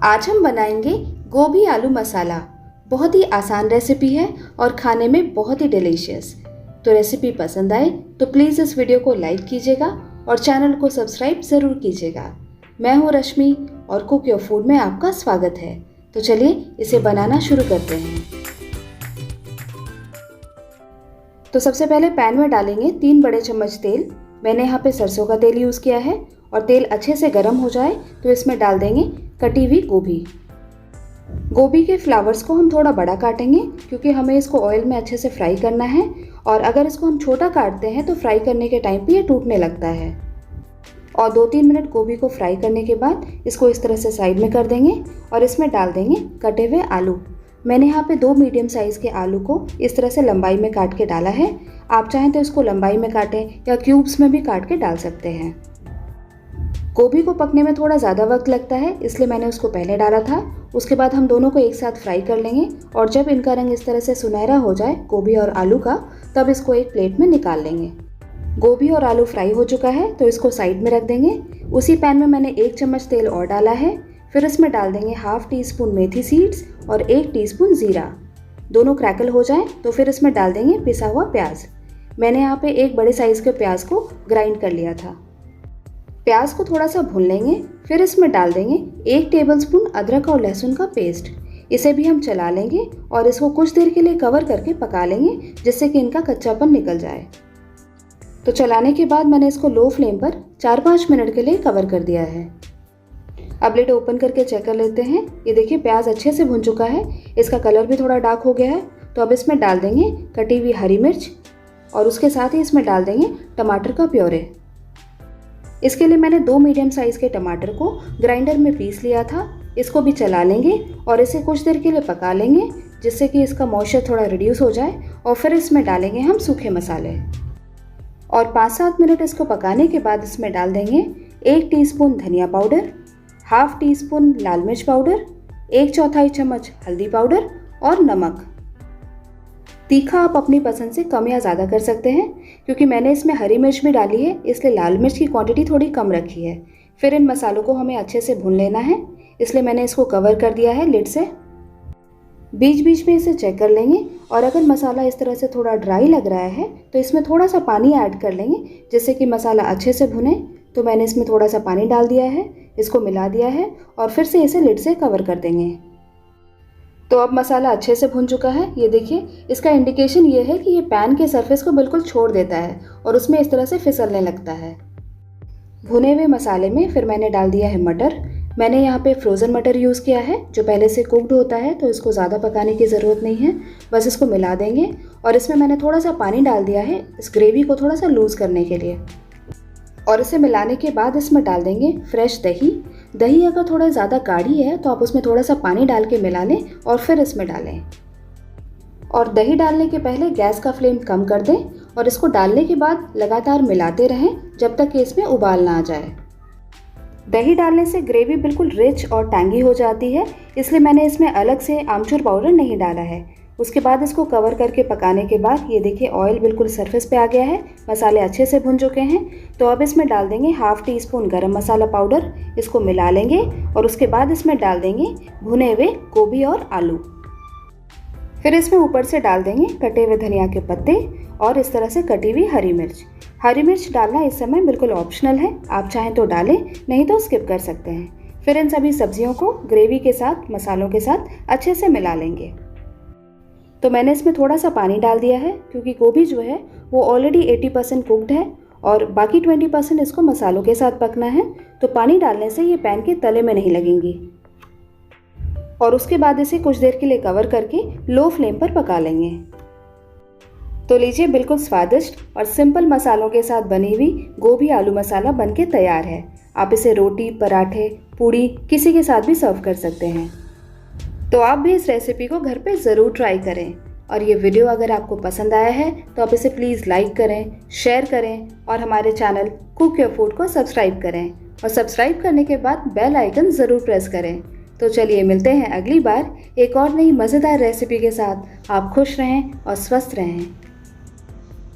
आज हम बनाएंगे गोभी आलू मसाला। बहुत ही आसान रेसिपी है और खाने में बहुत ही डिलीशियस। तो रेसिपी पसंद आए तो प्लीज़ इस वीडियो को लाइक कीजिएगा और चैनल को सब्सक्राइब ज़रूर कीजिएगा। मैं हूँ रश्मि और कुक योर फूड में आपका स्वागत है। तो चलिए इसे बनाना शुरू करते हैं। तो सबसे पहले पैन में डालेंगे 3 बड़े चम्मच तेल। मैंने यहाँ पे सरसों का तेल यूज़ किया है और तेल अच्छे से गर्म हो जाए तो इसमें डाल देंगे कटी हुई गोभी। गोभी के फ्लावर्स को हम थोड़ा बड़ा काटेंगे क्योंकि हमें इसको ऑयल में अच्छे से फ्राई करना है, और अगर इसको हम छोटा काटते हैं तो फ्राई करने के टाइम पे ये टूटने लगता है। और 2-3 मिनट गोभी को फ्राई करने के बाद इसको इस तरह से साइड में कर देंगे और इसमें डाल देंगे कटे हुए आलू। मैंने यहाँ पे 2 मीडियम साइज़ के आलू को इस तरह से लंबाई में काट के डाला है। आप चाहें तो इसको लंबाई में काटें या क्यूब्स में भी काट के डाल सकते हैं। गोभी को पकने में थोड़ा ज़्यादा वक्त लगता है, इसलिए मैंने उसको पहले डाला था। उसके बाद हम दोनों को एक साथ फ्राई कर लेंगे और जब इनका रंग इस तरह से सुनहरा हो जाए गोभी और आलू का, तब इसको एक प्लेट में निकाल लेंगे। गोभी और आलू फ्राई हो चुका है तो इसको साइड में रख देंगे। उसी पैन में मैंने 1 चम्मच तेल और डाला है। फिर इसमें डाल देंगे ½ टीस्पून मेथी सीड्स और 1 टीस्पून ज़ीरा। दोनों क्रैकल हो जाएं तो फिर इसमें डाल देंगे पिसा हुआ प्याज। मैंने यहाँ पे 1 बड़े साइज़ के प्याज को ग्राइंड कर लिया था। प्याज को थोड़ा सा भून लेंगे। फिर इसमें डाल देंगे 1 टेबलस्पून अदरक और लहसुन का पेस्ट। इसे भी हम चला लेंगे और इसको कुछ देर के लिए कवर करके पका लेंगे, जिससे कि इनका कच्चापन निकल जाए। तो चलाने के बाद मैंने इसको लो फ्लेम पर 4-5 मिनट के लिए कवर कर दिया है। अब लिड ओपन करके चेक कर लेते हैं। ये देखिए प्याज अच्छे से भुन चुका है, इसका कलर भी थोड़ा डार्क हो गया है। तो अब इसमें डाल देंगे कटी हुई हरी मिर्च और उसके साथ ही इसमें डाल देंगे टमाटर का प्योरे। इसके लिए मैंने 2 मीडियम साइज़ के टमाटर को ग्राइंडर में पीस लिया था। इसको भी चला लेंगे और इसे कुछ देर के लिए पका लेंगे, जिससे कि इसका मॉइस्चर थोड़ा रिड्यूस हो जाए। और फिर इसमें डालेंगे हम सूखे मसाले और 5-7 मिनट इसको पकाने के बाद इसमें डाल देंगे 1 टीस्पून धनिया पाउडर, ½ टीस्पून लाल मिर्च पाउडर, 1/4 चम्मच हल्दी पाउडर और नमक। तीखा आप अपनी पसंद से कम या ज़्यादा कर सकते हैं। क्योंकि मैंने इसमें हरी मिर्च भी डाली है, इसलिए लाल मिर्च की क्वांटिटी थोड़ी कम रखी है। फिर इन मसालों को हमें अच्छे से भून लेना है, इसलिए मैंने इसको कवर कर दिया है लिड से। बीच बीच में इसे चेक कर लेंगे और अगर मसाला इस तरह से थोड़ा ड्राई लग रहा है तो इसमें थोड़ा सा पानी ऐड कर लेंगे, जिससे कि मसाला अच्छे से भुने। तो मैंने इसमें थोड़ा सा पानी डाल दिया है, इसको मिला दिया है और फिर से इसे लिड से कवर कर देंगे। तो अब मसाला अच्छे से भुन चुका है। ये देखिए, इसका इंडिकेशन ये है कि ये पैन के सरफेस को बिल्कुल छोड़ देता है और उसमें इस तरह से फिसलने लगता है। भुने हुए मसाले में फिर मैंने डाल दिया है मटर। मैंने यहाँ पे फ्रोज़न मटर यूज़ किया है, जो पहले से कुक्ड होता है, तो इसको ज़्यादा पकाने की ज़रूरत नहीं है। बस इसको मिला देंगे और इसमें मैंने थोड़ा सा पानी डाल दिया है इस ग्रेवी को थोड़ा सा लूज़ करने के लिए। और इसे मिलाने के बाद इसमें डाल देंगे फ्रेश दही। दही अगर थोड़ा ज़्यादा गाढ़ी है तो आप उसमें थोड़ा सा पानी डाल के मिला लें और फिर इसमें डालें। और दही डालने के पहले गैस का फ्लेम कम कर दें और इसको डालने के बाद लगातार मिलाते रहें जब तक कि इसमें उबाल ना आ जाए। दही डालने से ग्रेवी बिल्कुल रिच और टैंगी हो जाती है, इसलिए मैंने इसमें अलग से आमचूर पाउडर नहीं डाला है। उसके बाद इसको कवर करके पकाने के बाद ये देखिए ऑयल बिल्कुल सरफेस पे आ गया है, मसाले अच्छे से भुन चुके हैं। तो अब इसमें डाल देंगे ½ टीस्पून गरम मसाला पाउडर। इसको मिला लेंगे और उसके बाद इसमें डाल देंगे भुने हुए गोभी और आलू। फिर इसमें ऊपर से डाल देंगे कटे हुए धनिया के पत्ते और इस तरह से कटी हुई हरी मिर्च। हरी मिर्च डालना इस समय बिल्कुल ऑप्शनल है, आप चाहें तो डालें, नहीं तो स्किप कर सकते हैं। फिर इन सभी सब्जियों को ग्रेवी के साथ, मसालों के साथ अच्छे से मिला लेंगे। तो मैंने इसमें थोड़ा सा पानी डाल दिया है क्योंकि गोभी जो है वो ऑलरेडी 80% कुक्ड है और बाकी 20% इसको मसालों के साथ पकना है। तो पानी डालने से ये पैन के तले में नहीं लगेंगी। और उसके बाद इसे कुछ देर के लिए कवर करके लो फ्लेम पर पका लेंगे। तो लीजिए, बिल्कुल स्वादिष्ट और सिंपल मसालों के साथ बनी हुई गोभी आलू मसाला बनके तैयार है। आप इसे रोटी, पराठे, पूड़ी किसी के साथ भी सर्व कर सकते हैं। तो आप भी इस रेसिपी को घर पे ज़रूर ट्राई करें। और ये वीडियो अगर आपको पसंद आया है तो आप इसे प्लीज़ लाइक करें, शेयर करें और हमारे चैनल कुक योर फूड को सब्सक्राइब करें। और सब्सक्राइब करने के बाद बेल आइकन ज़रूर प्रेस करें। तो चलिए मिलते हैं अगली बार एक और नई मज़ेदार रेसिपी के साथ। आप खुश रहें और स्वस्थ रहें।